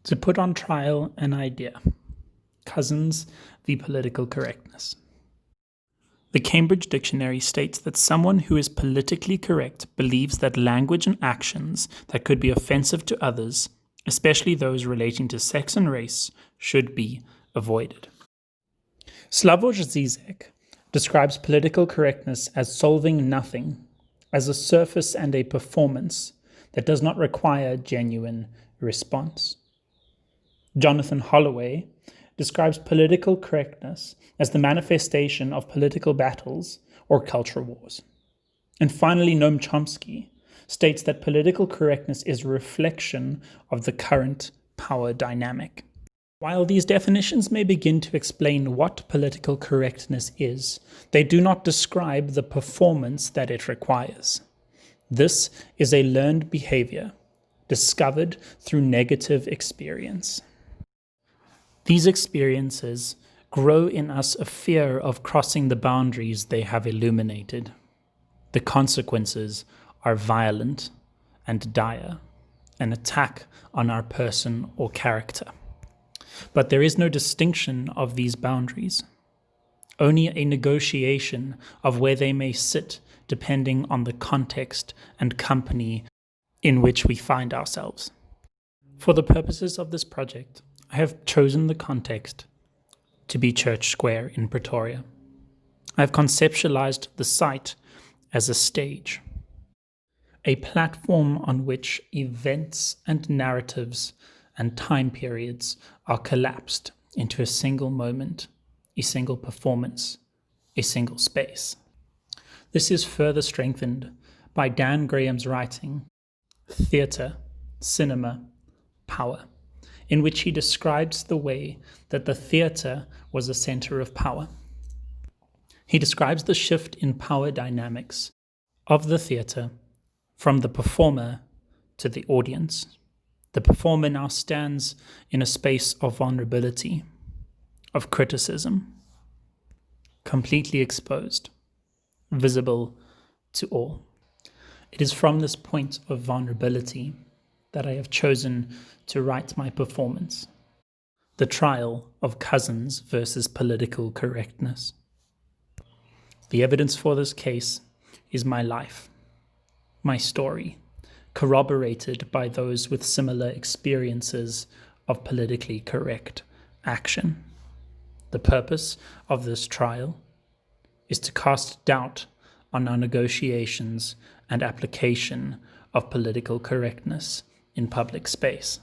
To put on trial an idea. Cousins v. political correctness. The Cambridge Dictionary states that someone who is politically correct believes that language and actions that could be offensive to others, especially those relating to sex and race, should be avoided. Slavoj Zizek describes political correctness as solving nothing, as a surface and a performance that does not require genuine response. Jonathan Holloway describes political correctness as the manifestation of political battles or culture wars. And finally, Noam Chomsky states that political correctness is a reflection of the current power dynamic. While these definitions may begin to explain what political correctness is, they do not describe the performance that it requires. This is a learned behavior, discovered through negative experience. These experiences grow in us a fear of crossing the boundaries they have illuminated. The consequences are violent and dire, an attack on our person or character. But there is no distinction of these boundaries, only a negotiation of where they may sit depending on the context and company in which we find ourselves. For the purposes of this project, I have chosen the context to be Church Square in Pretoria. I have conceptualized the site as a stage, a platform on which events and narratives and time periods are collapsed into a single moment, a single performance, a single space. This is further strengthened by Dan Graham's writing, Theatre, Cinema, Power, in which he describes the way that the theatre was a center of power. He describes the shift in power dynamics of the theatre from the performer to the audience. The performer now stands in a space of vulnerability, of criticism, completely exposed, visible to all. It is from this point of vulnerability that I have chosen to write my performance, The Trial of Cousins versus Political Correctness. The evidence for this case is my life, my story, corroborated by those with similar experiences of politically correct action. The purpose of this trial is to cast doubt on our negotiations and application of political correctness in public space,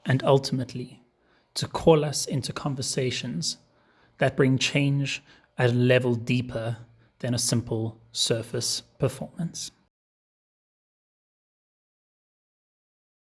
and ultimately to call us into conversations that bring change at a level deeper than a simple surface performance.